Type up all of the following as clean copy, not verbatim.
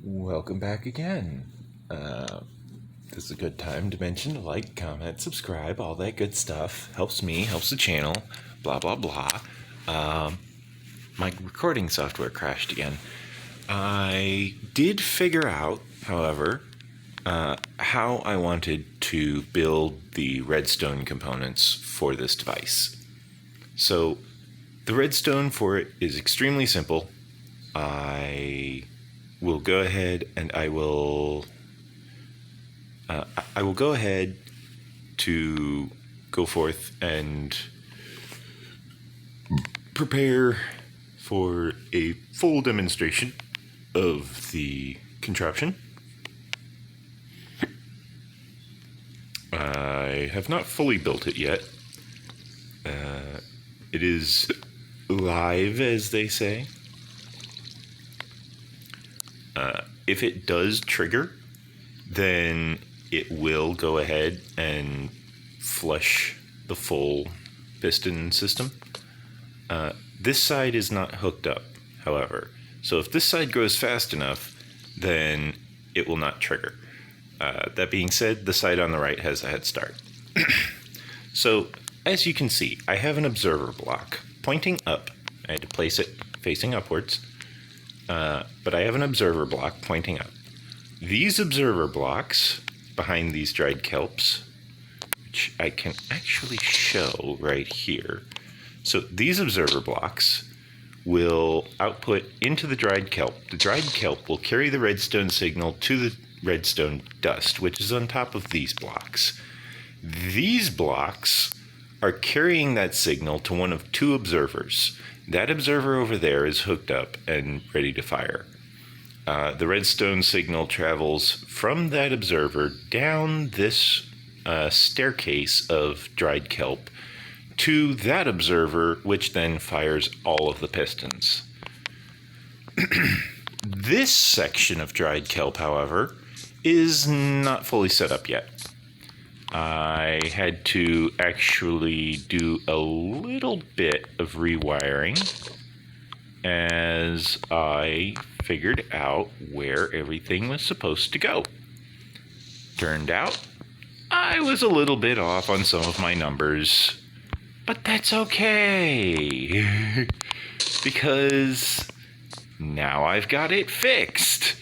Welcome back again. This is a good time to mention to like, comment, subscribe, all that good stuff. Helps me, helps the channel, blah, blah, blah. My recording software crashed again. I did figure out, however, how I wanted to build the redstone components for this device. So, the redstone for it is extremely simple. I will go ahead and I will go ahead to go forth and prepare for a full demonstration of the contraption. I have not fully built it yet. It is live, as they say. If it does trigger, then it will go ahead and flush the full piston system. This side is not hooked up, however. So if this side goes fast enough, then it will not trigger. That being said, the side on the right has a head start. So, as you can see, I have an observer block pointing up. I had to place it facing upwards. But I have an observer block pointing up. These observer blocks behind these dried kelps, which I can actually show right here. So these observer blocks will output into the dried kelp. The dried kelp will carry the redstone signal to the redstone dust, which is on top of these blocks. These blocks are carrying that signal to one of two observers. That observer over there is hooked up and ready to fire. The redstone signal travels from that observer down this staircase of dried kelp to that observer, which then fires all of the pistons. This section of dried kelp, however, is not fully set up yet. I had to actually do a little bit of rewiring as I figured out where everything was supposed to go. Turned out, I was a little bit off on some of my numbers, but that's okay, because now I've got it fixed.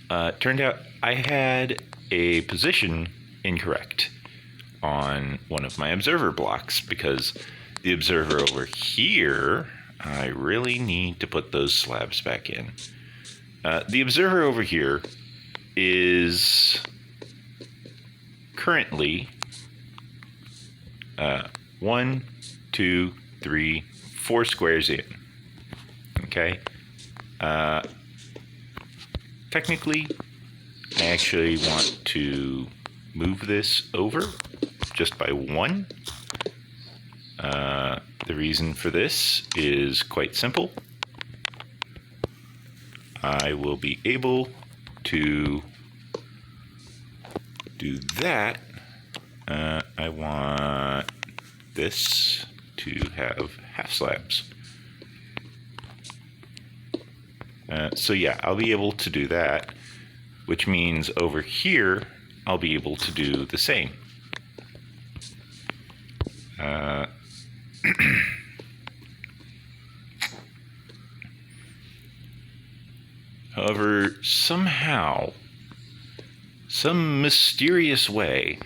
Turned out I had a position incorrect on one of my observer blocks, because the observer over here, I really need to put those slabs back in. The observer over here is currently 1, 2, 3, 4 squares in. Okay. Technically, I actually want to move this over just by 1. The reason for this is quite simple. I will be able to do that. I want this to have half slabs. So yeah, I'll be able to do that, which means over here, I'll be able to do the same. However, somehow, some mysterious way,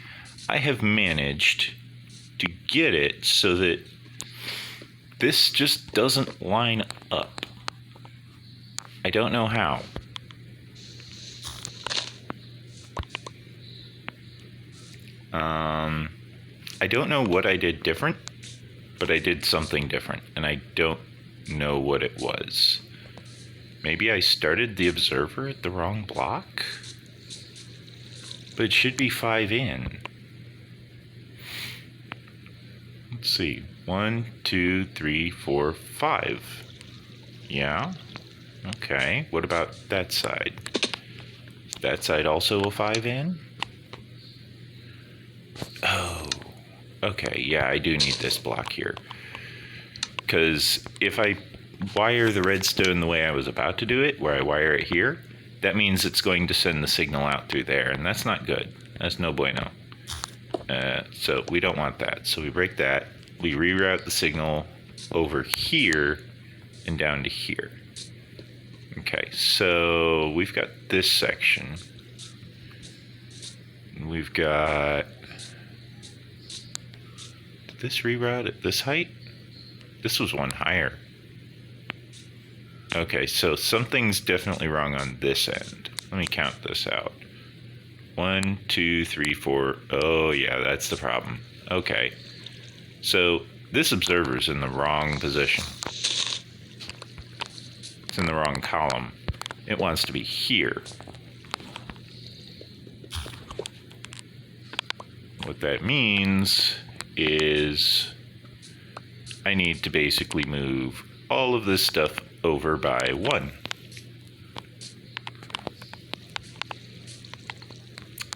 I have managed to get it so that this just doesn't line up. I don't know how. I don't know what I did different, but I did something different, and I don't know what it was. Maybe I started the observer at the wrong block? But it should be 5 in. Let's see. 1, 2, 3, 4, 5. Yeah? Okay. What about that side? Is that side also a 5 in? Oh. Okay, yeah, I do need this block here. Because if I wire the redstone the way I was about to do it, where I wire it here, that means it's going to send the signal out through there, and that's not good. That's no bueno. So we don't want that. So we break that. We reroute the signal over here and down to here. Okay, so we've got this section. We've got... Did this reroute at this height? This was one higher. Okay, so something's definitely wrong on this end. Let me count this out. 1, 2, 3, 4. Oh, yeah, that's the problem. Okay. So this observer's in the wrong position. It's in the wrong column. It wants to be here. What that means is I need to basically move all of this stuff over by 1.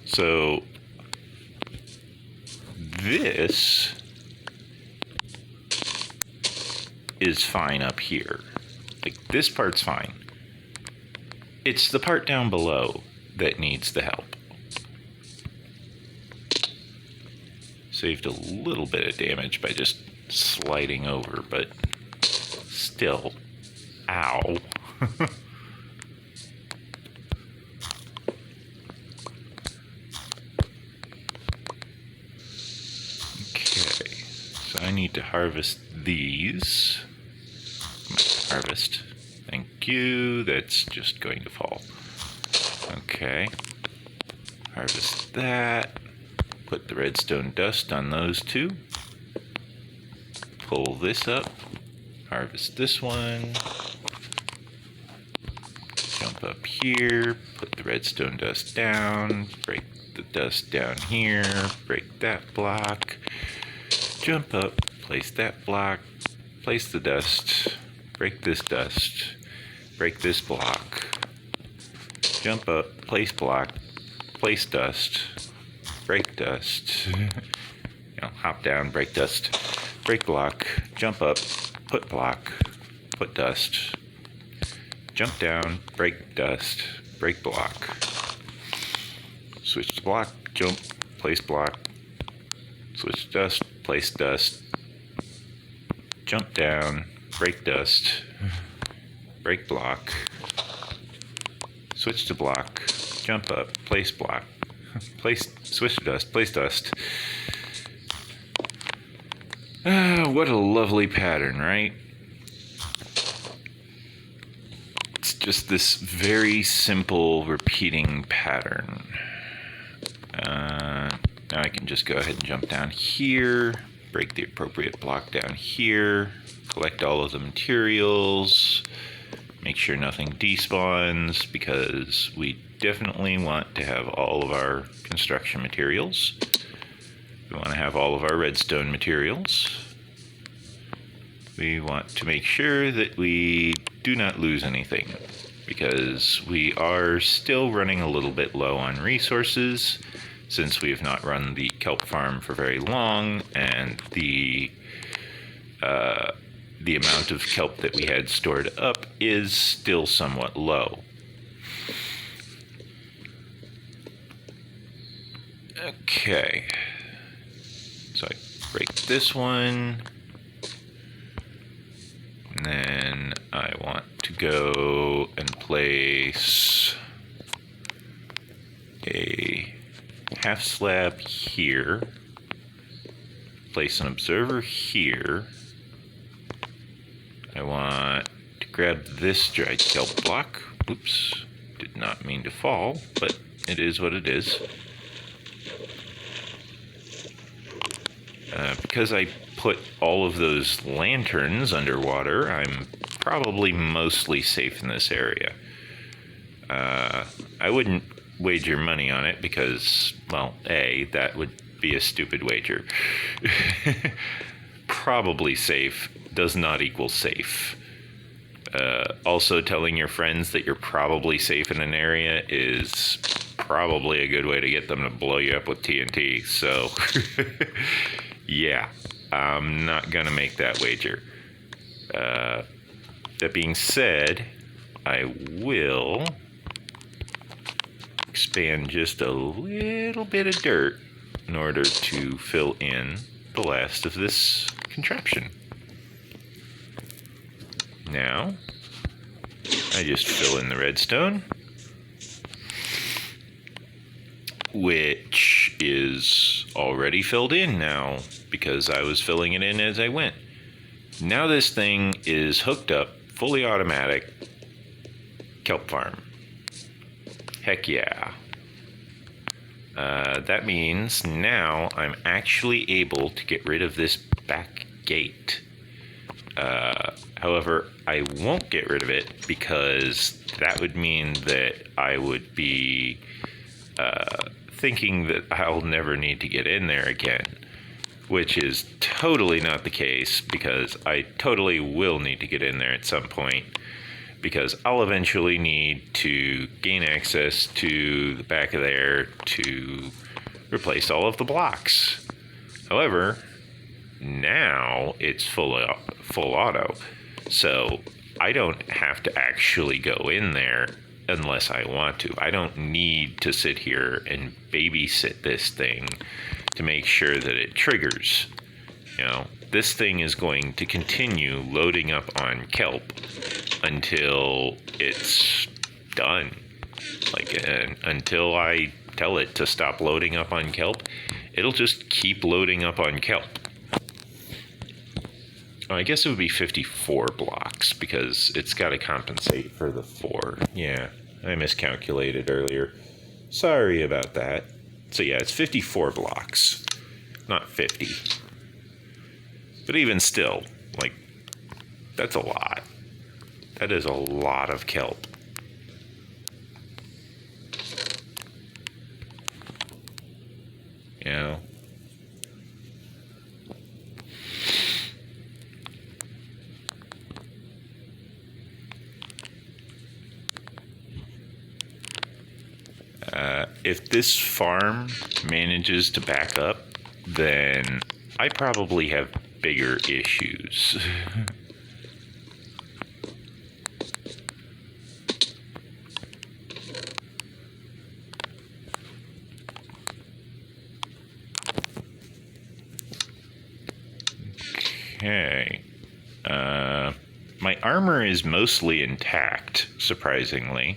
So this is fine up here. Like, this part's fine. It's the part down below that needs the help. Saved a little bit of damage by just sliding over, but still. Ow. Okay, so I need to harvest these. Harvest. Thank you. That's just going to fall. Okay. Harvest that. Put the redstone dust on those two. Pull this up. Harvest this one. Jump up here. Put the redstone dust down. Break the dust down here. Break that block. Jump up. Place that block. Place the dust. Break this dust. Break this block. Jump up. Place block. Place dust. Break dust. Hop down. Break dust. Break block. Jump up. Put block. Put dust. Jump down. Break dust. Break block. Switch to block. Jump. Place block. Switch to dust. Place dust. Jump down. Break dust. Break block. Switch to block. Jump up. Place block. Switch to dust. Place dust. What a lovely pattern, right? It's just this very simple repeating pattern. Now I can just go ahead and jump down here, break the appropriate block down here, collect all of the materials, make sure nothing despawns, because we definitely want to have all of our construction materials. We want to have all of our redstone materials. We want to make sure that we do not lose anything, because we are still running a little bit low on resources, since we have not run the kelp farm for very long, and the amount of kelp that we had stored up is still somewhat low. Okay, so I break this one, and then I want to go and place a half slab here, place an observer here. I want to grab this dried kelp block. Oops, did not mean to fall, but it is what it is. Because I put all of those lanterns underwater, I'm probably mostly safe in this area. I wouldn't wager money on it because, well, A, that would be a stupid wager. Probably safe does not equal safe. Also, telling your friends that you're probably safe in an area is probably a good way to get them to blow you up with TNT. So, yeah, I'm not going to make that wager. That being said, I will expand just a little bit of dirt in order to fill in the last of this contraption. Now, I just fill in the redstone, which is already filled in now because I was filling it in as I went. Now this thing is hooked up, fully automatic, kelp farm. Heck yeah. That means now I'm actually able to get rid of this back gate. However, I won't get rid of it because that would mean that I would be thinking that I'll never need to get in there again, which is totally not the case because I totally will need to get in there at some point because I'll eventually need to gain access to the back of there to replace all of the blocks. However, now it's full auto, so I don't have to actually go in there unless I want to. I don't need to sit here and babysit this thing to make sure that it triggers. You know, this thing is going to continue loading up on kelp until it's done. Until I tell it to stop loading up on kelp, it'll just keep loading up on kelp. I guess it would be 54 blocks because it's got to compensate for the 4. Yeah, I miscalculated earlier. Sorry about that. So yeah, it's 54 blocks, not 50. But even still, that's a lot. That is a lot of kelp. You know? If this farm manages to back up, then I probably have bigger issues. Okay. My armor is mostly intact, surprisingly.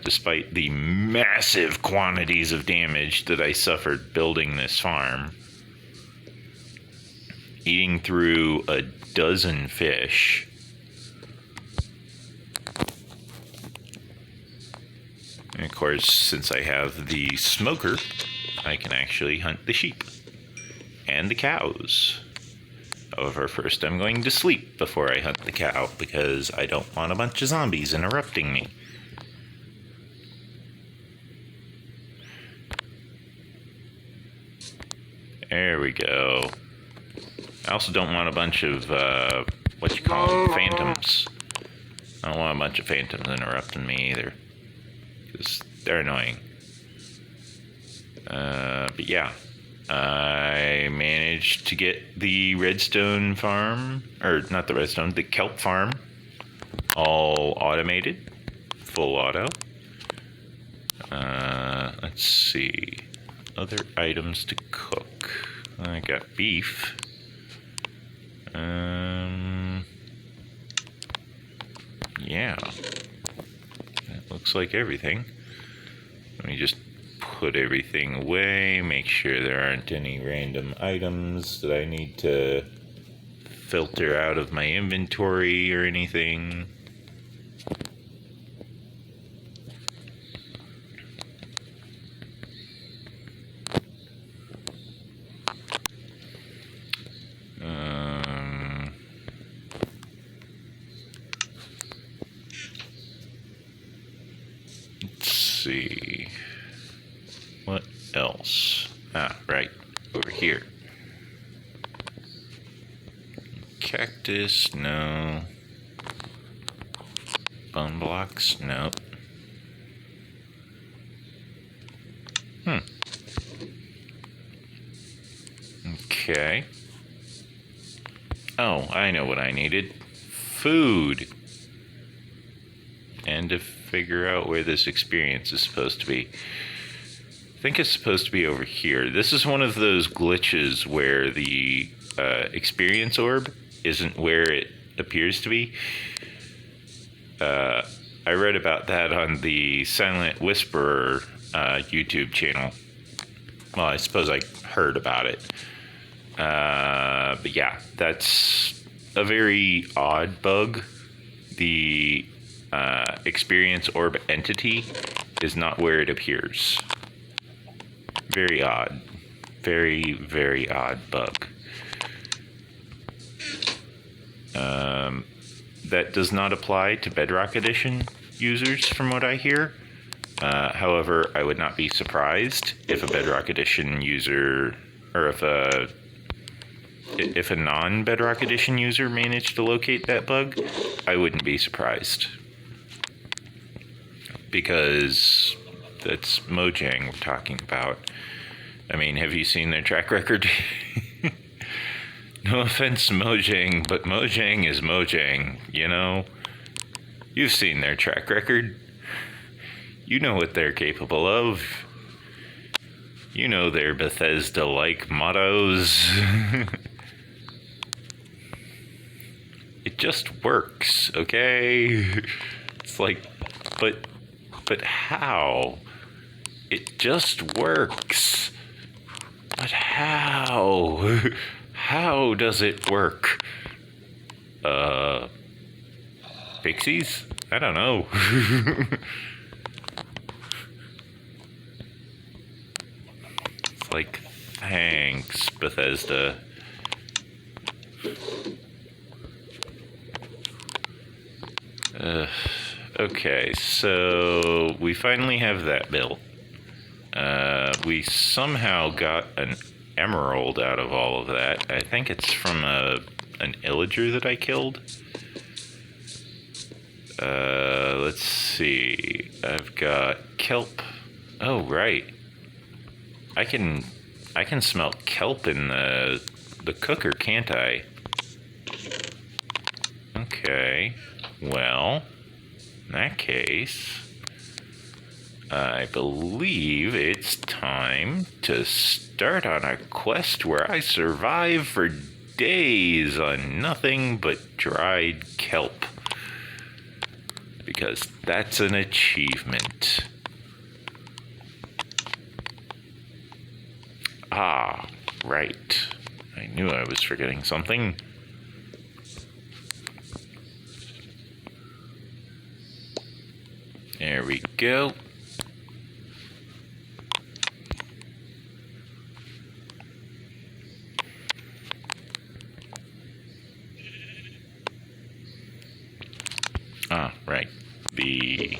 Despite the massive quantities of damage that I suffered building this farm. Eating through a dozen fish. And of course, since I have the smoker, I can actually hunt the sheep and the cows. However, first I'm going to sleep before I hunt the cow because I don't want a bunch of zombies interrupting me. There we go. I also don't want a bunch of, phantoms. I don't want a bunch of phantoms interrupting me either. Because they're annoying. But yeah. I managed to get the redstone farm, or not the redstone, the kelp farm, all automated. Full auto. Let's see. Other items to cook. I got beef. Yeah. That looks like everything. Let me just put everything away, make sure there aren't any random items that I need to filter out of my inventory or anything. Let's see. What else? Right. Over here. Cactus, no. Bone blocks, no. Okay. Oh, I know what I needed. food. And to figure out where this experience is supposed to be. I think it's supposed to be over here. This is one of those glitches where the experience orb isn't where it appears to be. I read about that on the Silent Whisperer YouTube channel. Well, I suppose I heard about it. But yeah, that's a very odd bug. The experience orb entity is not where it appears. Very odd. Very, very odd bug. That does not apply to Bedrock Edition users, from what I hear. However, I would not be surprised if a Bedrock Edition user, or if a non-Bedrock Edition user managed to locate that bug. I wouldn't be surprised. Because that's Mojang we're talking about. I mean, have you seen their track record? No offense, Mojang, but Mojang is Mojang, you know? You've seen their track record. You know what they're capable of. You know their Bethesda-like mottos. It just works, okay? It's like, but how? It just works. But how? How does it work? Pixies? I don't know. It's like, thanks, Bethesda. Okay, so we finally have that built. We somehow got an emerald out of all of that. I think it's from an illager that I killed. Let's see. I've got kelp. Oh, right. I can smelt kelp in the cooker, can't I? Okay. Well, in that case, I believe it's time to start on a quest where I survive for days on nothing but dried kelp. Because that's an achievement. Ah, right. I knew I was forgetting something. There we go. Ah, right. The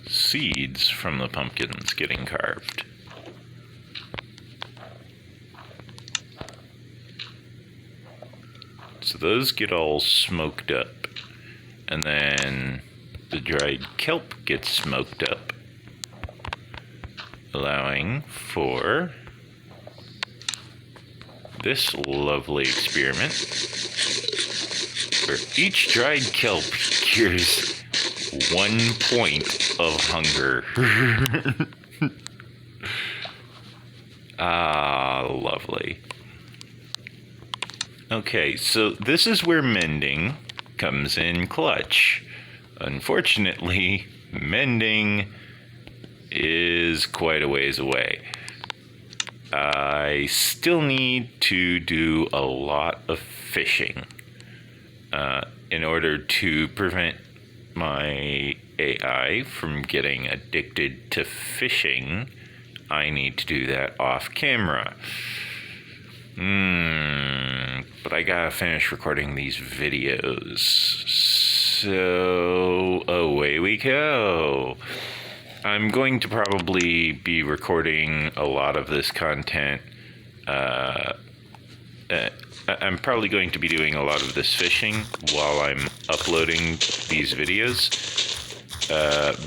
seeds from the pumpkins getting carved. So those get all smoked up. And then the dried kelp gets smoked up, allowing for this lovely experiment where each dried kelp cures 1 point of hunger. Ah, lovely. Okay, so this is where mending comes in clutch. Unfortunately, mending is quite a ways away. I still need to do a lot of fishing in order to prevent my AI from getting addicted to fishing. I need to do that off camera. But I gotta finish recording these videos. So away we go. I'm going to probably be recording a lot of this content. I'm probably going to be doing a lot of this fishing while I'm uploading these videos.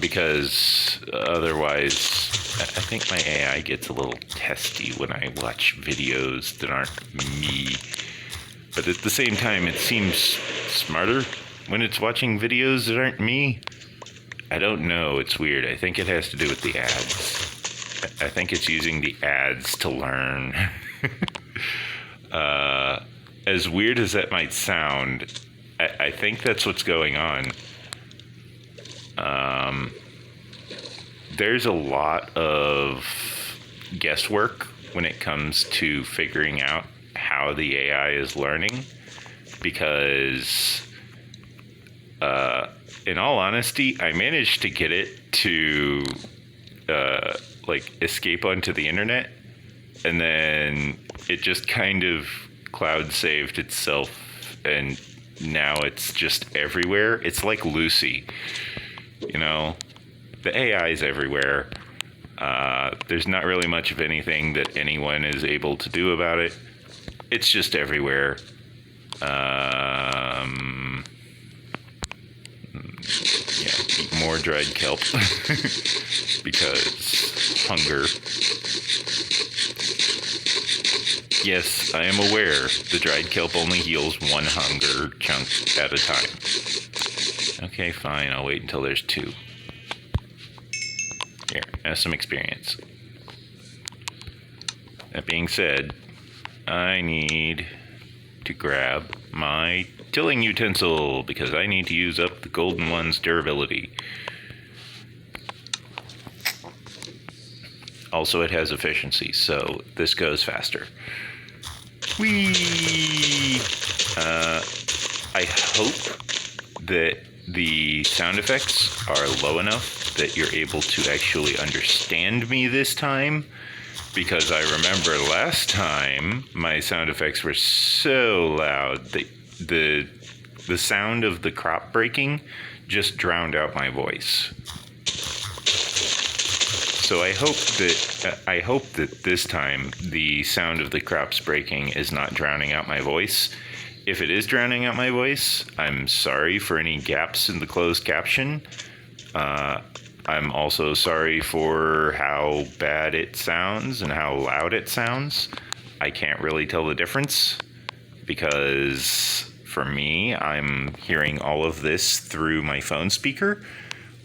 Because otherwise, I think my AI gets a little testy when I watch videos that aren't me. But at the same time, it seems smarter when it's watching videos that aren't me. I don't know. It's weird. I think it has to do with the ads. I think it's using the ads to learn. As weird as that might sound, I think that's what's going on. There's a lot of guesswork when it comes to figuring out how the AI is learning, because in all honesty, I managed to get it to escape onto the internet, and then it just kind of cloud saved itself, and now it's just everywhere. It's like Lucy, the AI is everywhere. There's not really much of anything that anyone is able to do about it. It's just everywhere. Eat more dried kelp because hunger. Yes, I am aware the dried kelp only heals one hunger chunk at a time. Okay, fine. I'll wait until there's 2. Here, have some experience. That being said, I need to grab my tilling utensil because I need to use up the golden one's durability. Also, it has efficiency, so this goes faster. Whee! I hope that the sound effects are low enough that you're able to actually understand me this time, because I remember last time my sound effects were so loud that the sound of the crop breaking just drowned out my voice. So I hope that this time the sound of the crops breaking is not drowning out my voice. If it is drowning out my voice, I'm sorry for any gaps in the closed caption. I'm also sorry for how bad it sounds and how loud it sounds. I can't really tell the difference because for me, I'm hearing all of this through my phone speaker,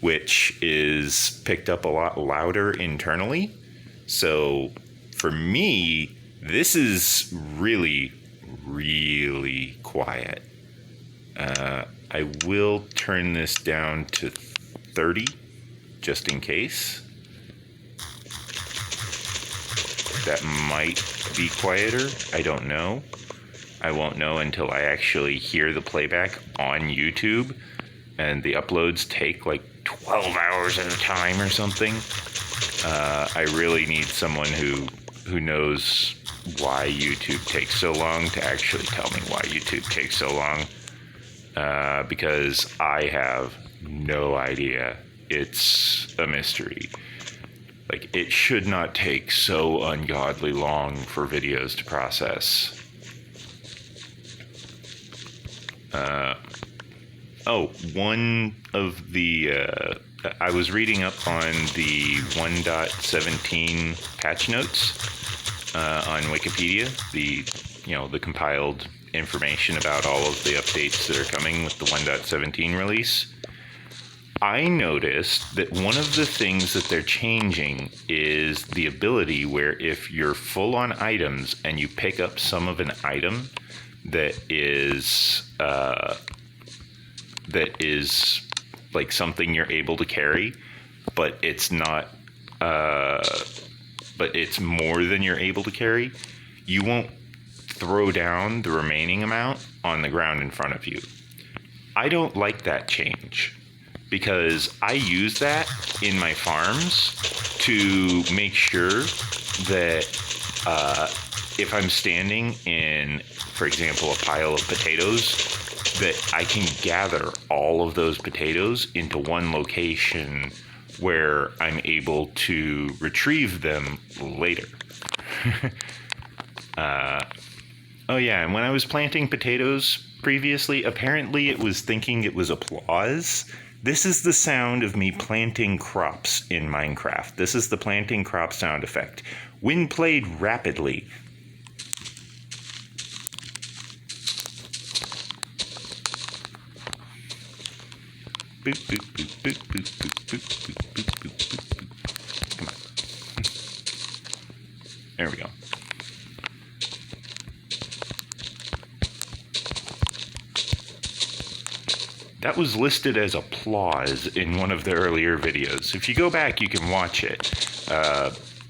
which is picked up a lot louder internally. So for me, this is really, really quiet. I will turn this down to 30 just in case. That might be quieter. I don't know. I won't know until I actually hear the playback on YouTube, and the uploads take like 12 hours at a time or something. I really need someone who knows why YouTube takes so long to actually tell me why YouTube takes so long, because I have no idea. It's a mystery. Like, it should not take so ungodly long for videos to process. One of the I was reading up on the 1.17 patch notes on Wikipedia, the compiled information about all of the updates that are coming with the 1.17 release. I noticed that one of the things that they're changing is the ability where if you're full on items and you pick up some of an item that is like something you're able to carry, but it's not, but it's more than you're able to carry, you won't throw down the remaining amount on the ground in front of you. I don't like that change, because I use that in my farms to make sure that if I'm standing in, for example, a pile of potatoes, that I can gather all of those potatoes into one location where I'm able to retrieve them later. Oh yeah, and when I was planting potatoes previously, apparently it was thinking it was applause. This is the sound of me planting crops in Minecraft. This is the planting crop sound effect. When played rapidly, Boop, boop, boop, boop, boop, boop, boop, boop, boop, boop, boop. Come on. There we go. That was listed as applause in one of the earlier videos. If you go back, you can watch it.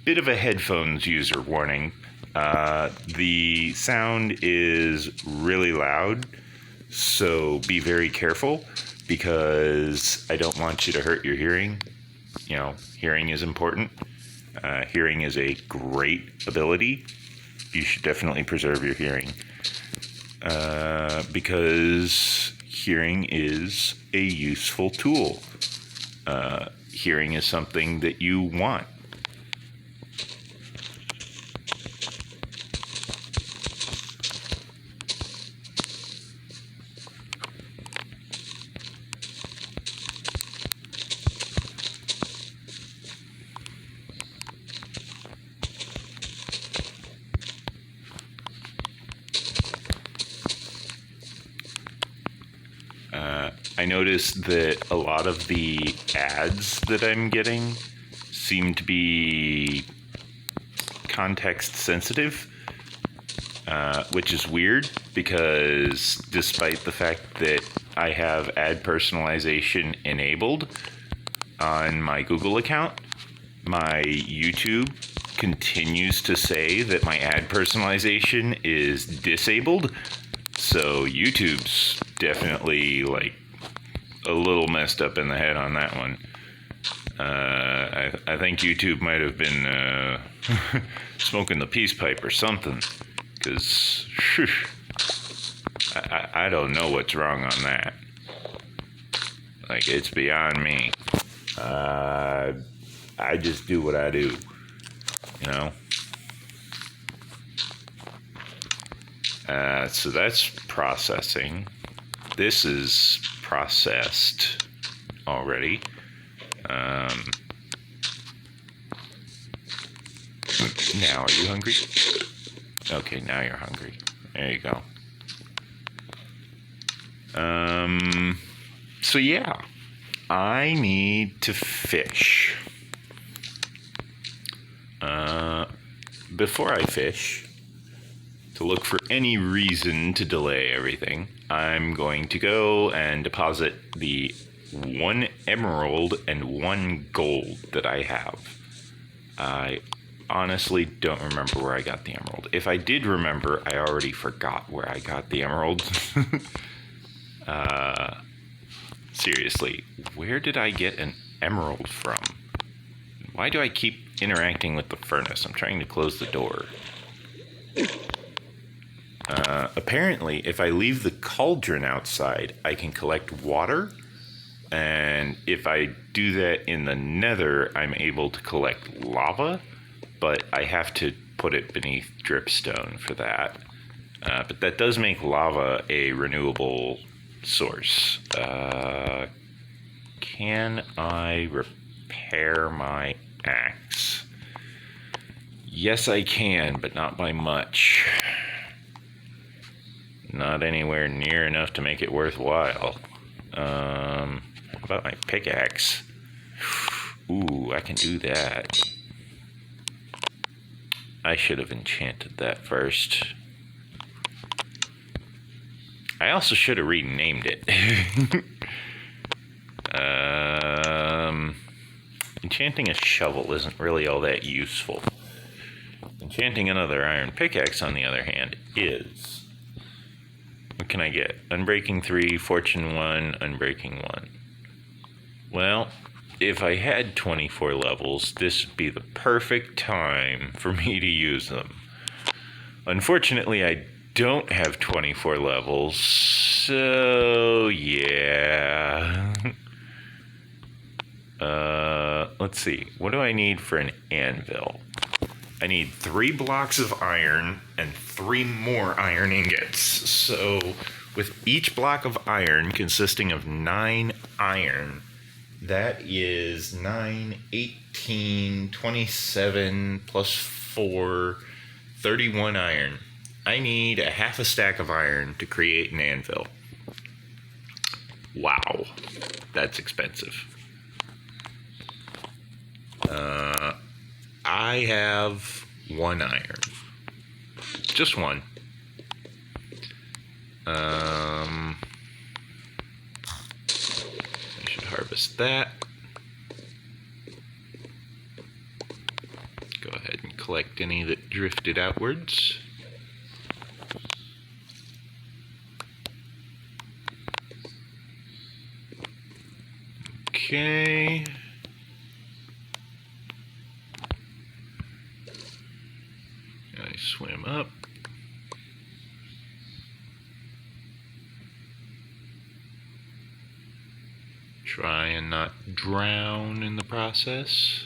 Bit of a headphones user warning. The sound is really loud, so be very careful because I don't want you to hurt your hearing. You know, hearing is important. Hearing is a great ability. You should definitely preserve your hearing because hearing is a useful tool. Hearing is something that you want. I noticed that a lot of the ads that I'm getting seem to be context sensitive, which is weird because despite the fact that I have ad personalization enabled on my Google account, my YouTube continues to say that my ad personalization is disabled. So YouTube's definitely like a little messed up in the head on that one. I think YouTube might have been smoking the peace pipe or something, because I don't know what's wrong on that. Like, it's beyond me. I just do what I do, you know? So that's processing. This is processed already. Now, are you hungry? Okay, now you're hungry. There you go. So yeah, I need to fish. Before I fish, to look for any reason to delay everything, I'm going to go and deposit the 1 emerald and 1 gold that I have. I honestly don't remember where I got the emerald. If I did remember, I already forgot where I got the emerald. Seriously, where did I get an emerald from? Why do I keep interacting with the furnace? I'm trying to close the door. Apparently, if I leave the cauldron outside, I can collect water. And if I do that in the nether, I'm able to collect lava. But I have to put it beneath dripstone for that. But that does make lava a renewable source. Can I repair my axe? Yes, I can, but not by much. Not anywhere near enough to make it worthwhile. How about my pickaxe? Ooh, I can do that. I should have enchanted that first. I also should have renamed it. Enchanting a shovel isn't really all that useful. Enchanting another iron pickaxe, on the other hand, is. What can I get? Unbreaking 3, Fortune 1, Unbreaking 1. Well, if I had 24 levels, this would be the perfect time for me to use them. Unfortunately, I don't have 24 levels, so yeah. Let's see. What do I need for an anvil? I need 3 blocks of iron and 3 more iron ingots. So with each block of iron consisting of 9 iron, that is 9, 18, 27 plus 4, 31 iron. I need a half a stack of iron to create an anvil. Wow, that's expensive. I have 1 iron. Just 1. I should harvest that. Go ahead and collect any that drifted outwards. Okay. I swim up. Try and not drown in the process.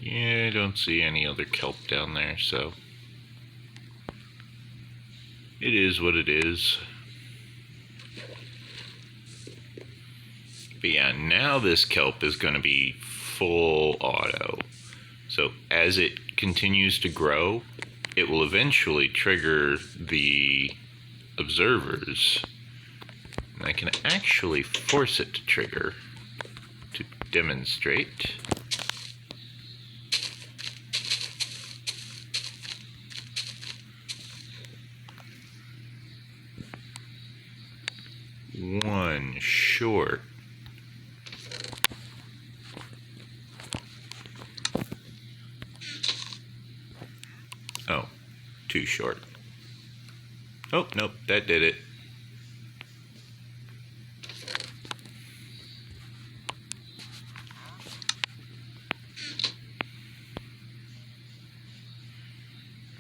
Yeah, I don't see any other kelp down there, so it is what it is. But yeah, now this kelp is going to be full auto. So as it continues to grow, it will eventually trigger the observers. And I can actually force it to trigger to demonstrate. One short. Oh, 2 short. Oh, nope, that did it.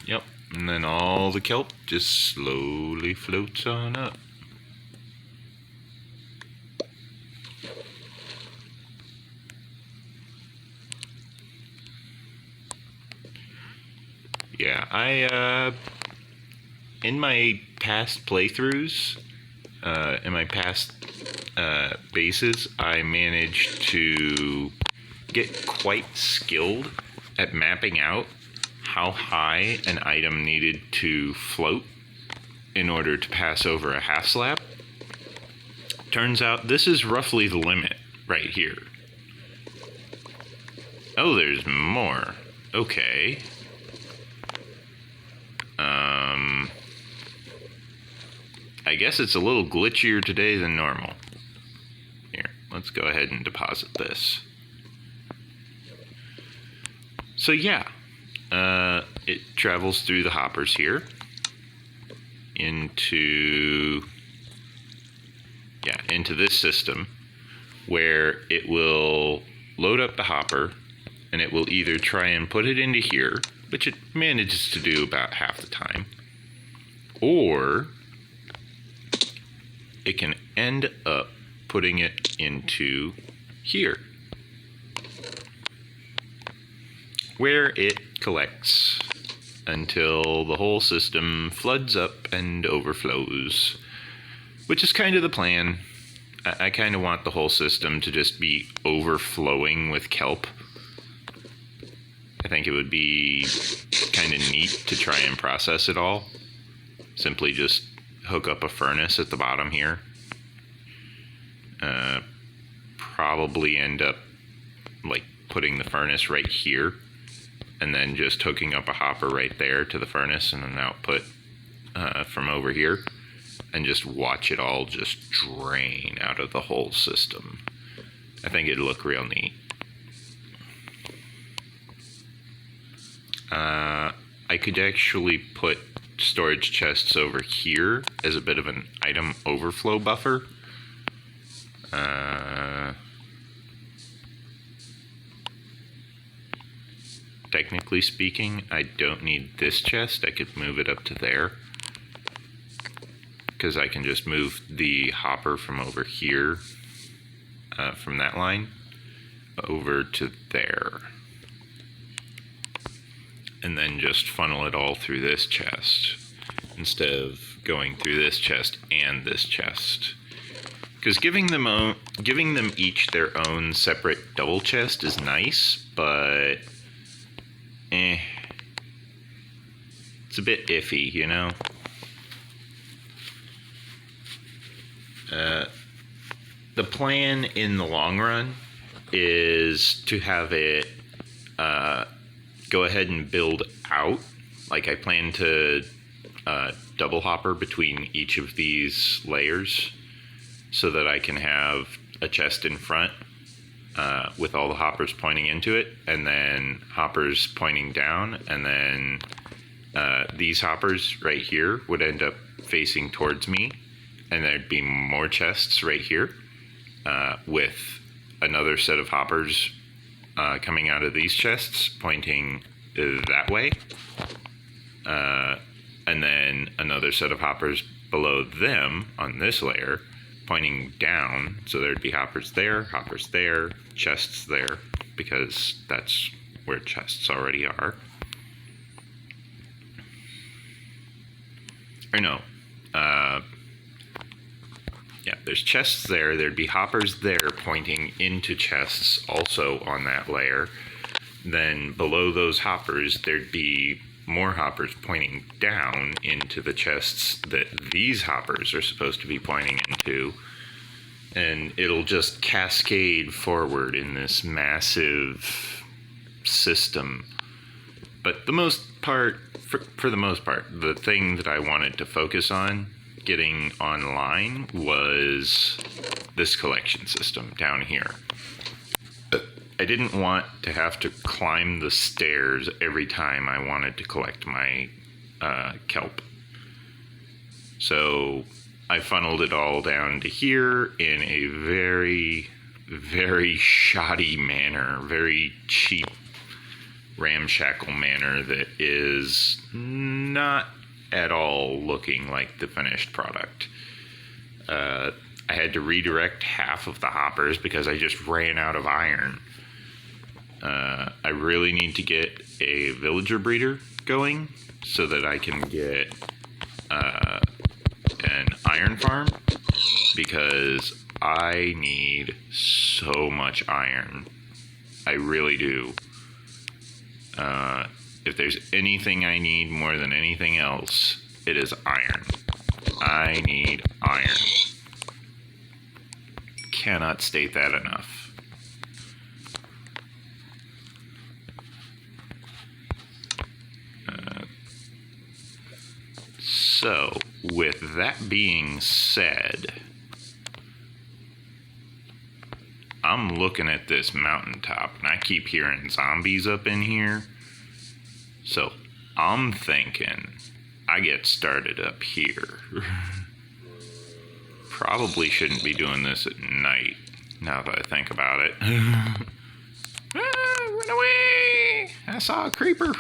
Yep, and then all the kelp just slowly floats on up. Yeah, I, in my past playthroughs, in my past bases, I managed to get quite skilled at mapping out how high an item needed to float in order to pass over a half slab. Turns out this is roughly the limit right here. Oh, there's more. Okay. I guess it's a little glitchier today than normal. Here, let's go ahead and deposit this. So yeah, it travels through the hoppers here into this system where it will load up the hopper and it will either try and put it into here, which it manages to do about half the time, or it can end up putting it into here, where it collects until the whole system floods up and overflows, which is kind of the plan. I kind of want the whole system to just be overflowing with kelp. I think it would be kind of neat to try and process it all. Simply just hook up a furnace at the bottom here. Probably end up like putting the furnace right here and then just hooking up a hopper right there to the furnace and an output from over here, and just watch it all just drain out of the whole system. I think it'd look real neat. I could actually put storage chests over here as a bit of an item overflow buffer. Technically speaking, I don't need this chest. I could move it up to there, because I can just move the hopper from over here, from that line, over to there. And then just funnel it all through this chest. instead of going through this chest and this chest. Because giving them each their own separate double chest is nice, but it's a bit iffy, you know? The plan in the long run is to have it go ahead and build out. Like I plan to double hopper between each of these layers so that I can have a chest in front with all the hoppers pointing into it, and then hoppers pointing down, and then these hoppers right here would end up facing towards me, and there'd be more chests right here with another set of hoppers coming out of these chests pointing that way, and then another set of hoppers below them on this layer pointing down, so there'd be hoppers there, chests there, because that's where chests already are. Or no, yeah, there's chests there, there'd be hoppers there pointing into chests also on that layer. Then below those hoppers, there'd be more hoppers pointing down into the chests that these hoppers are supposed to be pointing into, and it'll just cascade forward in this massive system. But the most part, for the most part, the thing that I wanted to focus on getting online was this collection system down here. I didn't want to have to climb the stairs every time I wanted to collect my kelp. So I funneled it all down to here in a very, very shoddy manner, very cheap, ramshackle manner that is not at all looking like the finished product. I had to redirect half of the hoppers because I just ran out of iron. I really need to get a villager breeder going so that I can get an iron farm, because I need so much iron. I really do. If there's anything I need more than anything else, it is iron. I need iron. Cannot state that enough. So, with that being said, I'm looking at this mountaintop and I keep hearing zombies up in here. So, I'm thinking I get started up here. Probably shouldn't be doing this at night, now that I think about it. Run away! I saw a creeper.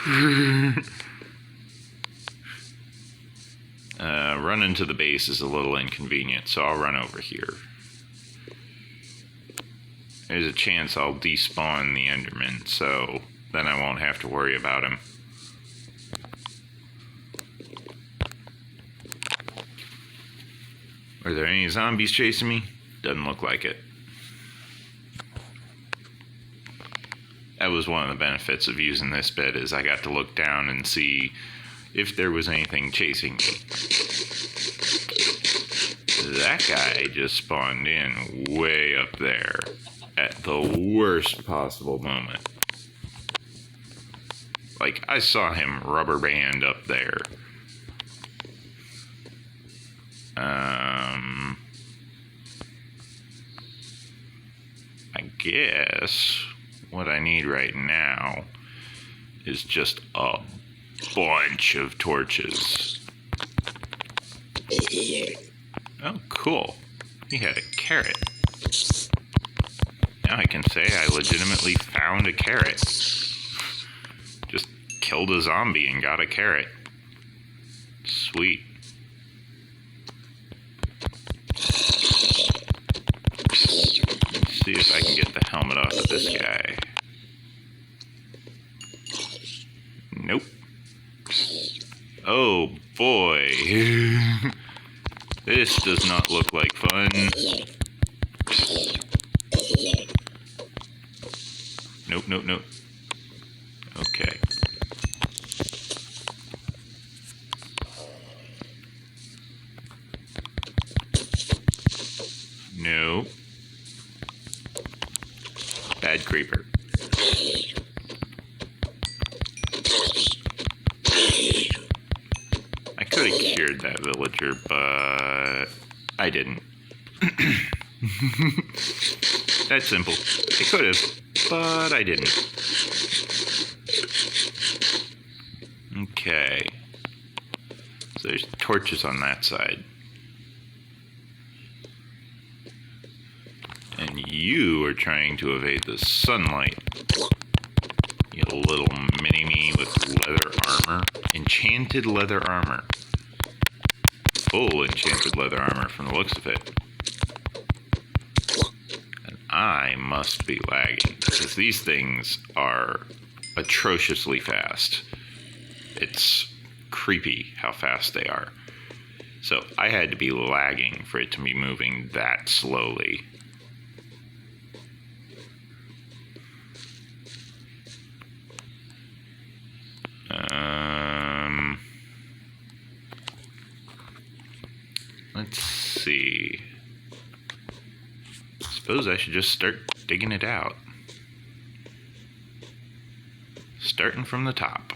Running to the base is a little inconvenient, so I'll run over here. There's a chance I'll despawn the Enderman, so then I won't have to worry about him. Are there any zombies chasing me? Doesn't look like it. That was one of the benefits of using this bed, is I got to look down and see if there was anything chasing me. That guy just spawned in way up there at the worst possible moment. Like, I saw him rubber band up there. I guess what I need right now is just a bunch of torches. Oh, cool. He had a carrot. Now I can say I legitimately found a carrot. Just killed a zombie and got a carrot. Sweet. Let's see if I can get the helmet off of this guy. Nope. Oh boy. This does not look like fun. Nope, nope, nope. Okay. No. Bad creeper. I could have cured that villager, but I didn't. That's simple. I could have, but I didn't. Okay. So there's torches on that side. And you are trying to evade the sunlight. You little mini-me with leather armor. Enchanted leather armor. Full enchanted leather armor from the looks of it. And I must be lagging, because these things are atrociously fast. It's creepy how fast they are. So I had to be lagging for it to be moving that slowly. Let's see. Suppose I should just start digging it out. Starting from the top.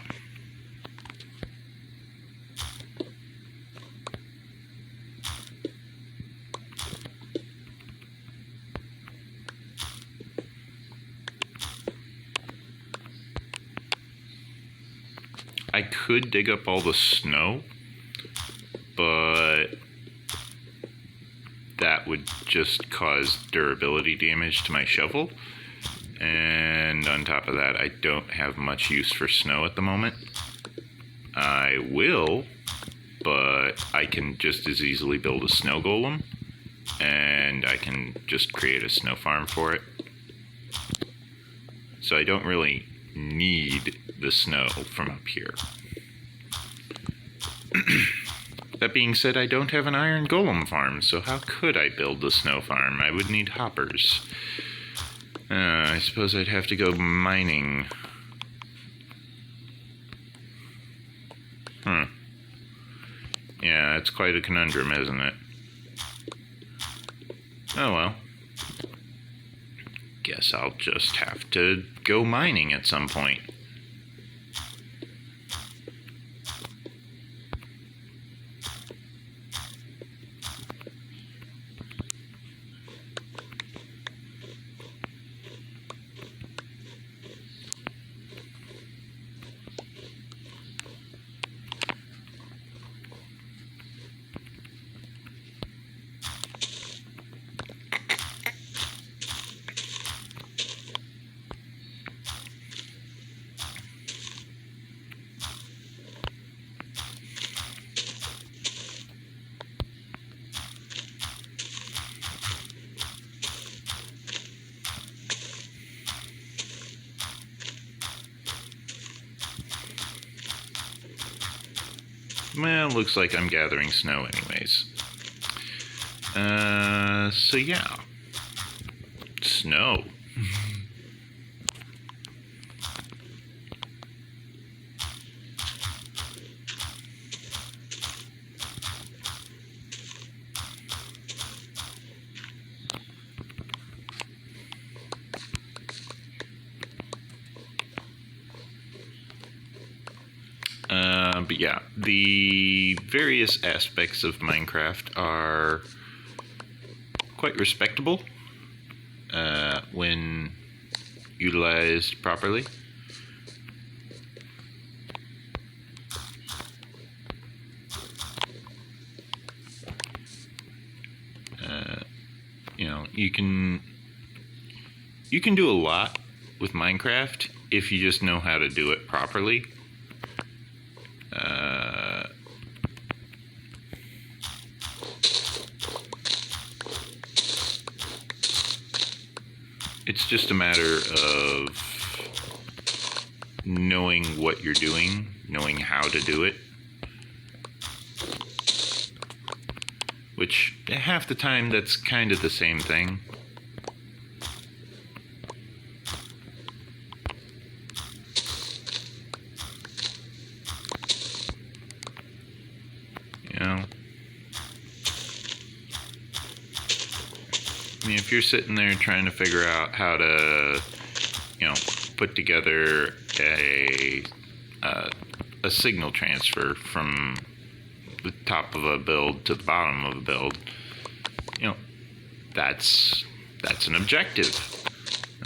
I could dig up all the snow, but that would just cause durability damage to my shovel. And on top of that, I don't have much use for snow at the moment. I will, but I can just as easily build a snow golem, and I can just create a snow farm for it. So I don't really need the snow from up here. That being said, I don't have an iron golem farm, so how could I build the snow farm? I would need hoppers. I suppose I'd have to go mining. Yeah, it's quite a conundrum, isn't it? Oh well. Guess I'll just have to go mining at some point. Well, looks like I'm gathering snow anyways. So yeah. Snow. But yeah, the various aspects of Minecraft are quite respectable when utilized properly. You know, you can do a lot with Minecraft if you just know how to do it properly. It's just a matter of knowing what you're doing, knowing how to do it. which half the time that's kind of the same thing. You know? I mean, if you're sitting there trying to figure out how to, you know, put together a signal transfer from the top of a build to the bottom of a build, you know, that's an objective,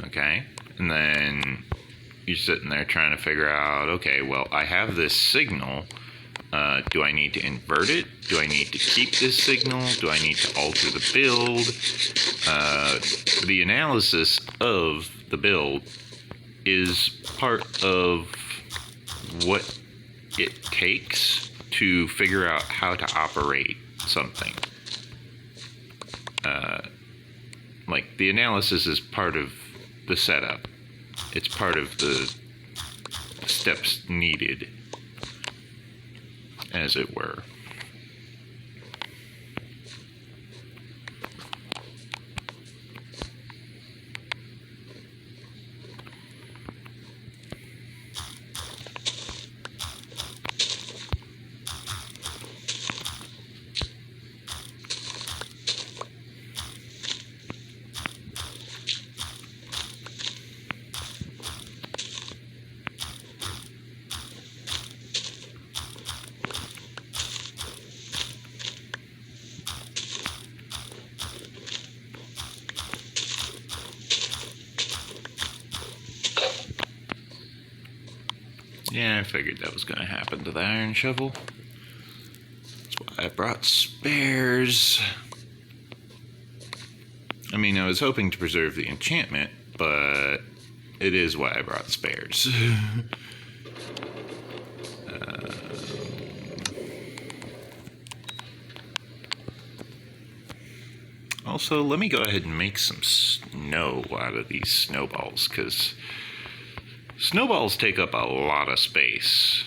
okay? And then you're sitting there trying to figure out, okay, well, I have this signal. Do I need to invert it? Do I need to keep this signal? Do I need to alter the build? The analysis of the build is part of what it takes to figure out how to operate something. Like, the analysis is part of the setup. It's part of the steps needed, as it were. Yeah, I figured that was going to happen to the iron shovel. That's why I brought spares. I mean, I was hoping to preserve the enchantment, but it is why I brought spares. Also, let me go ahead and make some snow out of these snowballs, because snowballs take up a lot of space.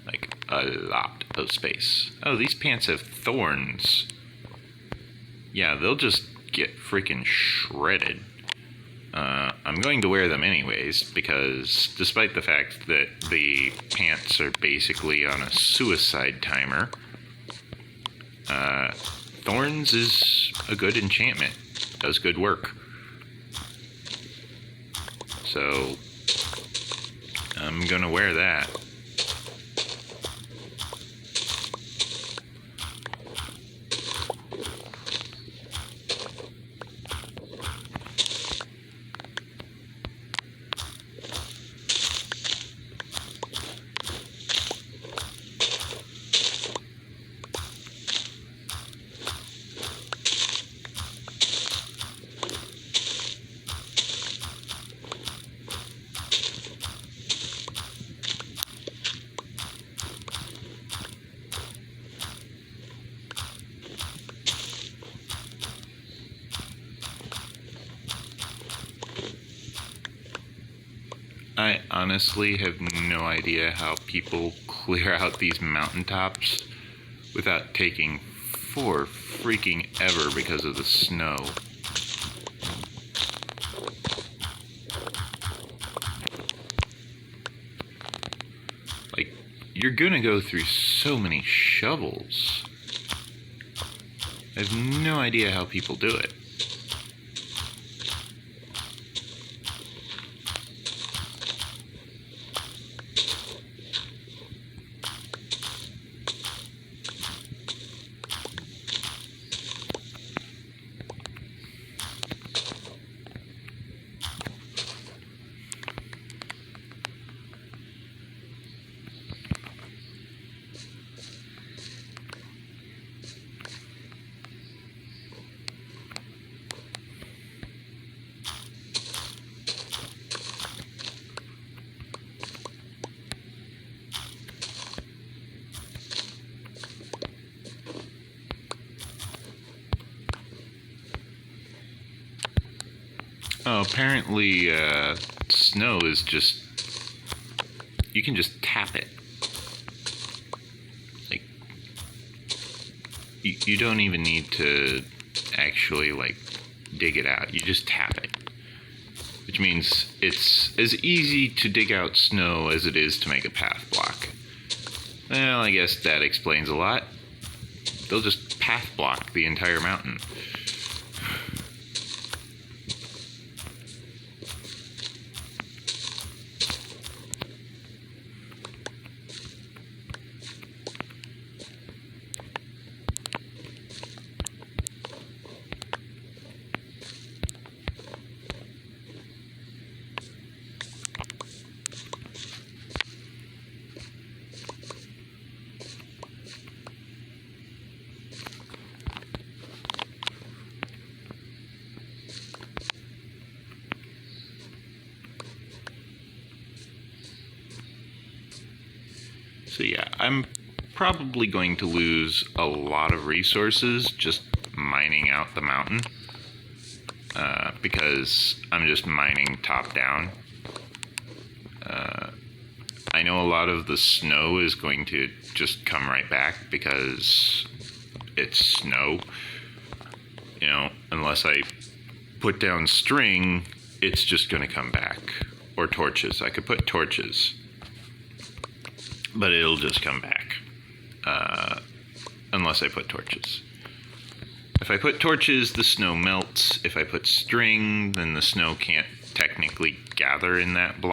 Like, a lot of space. Oh, these pants have thorns. Yeah, they'll just get freaking shredded. I'm going to wear them anyways, because despite the fact that the pants are basically on a suicide timer, thorns is a good enchantment. Does good work. So, I'm gonna wear that. I honestly have no idea how people clear out these mountaintops without taking for freaking ever because of the snow. Like, you're gonna go through so many shovels. I have no idea how people do it. Oh, apparently, snow is just... You can just tap it. Like, you don't even need to actually like dig it out. You just tap it, which means it's as easy to dig out snow as it is to make a path block. Well, I guess that explains a lot. They'll just path block the entire mountain. So yeah, I'm probably going to lose a lot of resources just mining out the mountain because I'm just mining top down. I know a lot of the snow is going to just come right back because it's snow. You know, unless I put down string, it's just going to come back. Or torches. I could put torches, but it'll just come back unless I put torches. If I put torches, the snow melts. If I put string, then the snow can't technically gather in that block.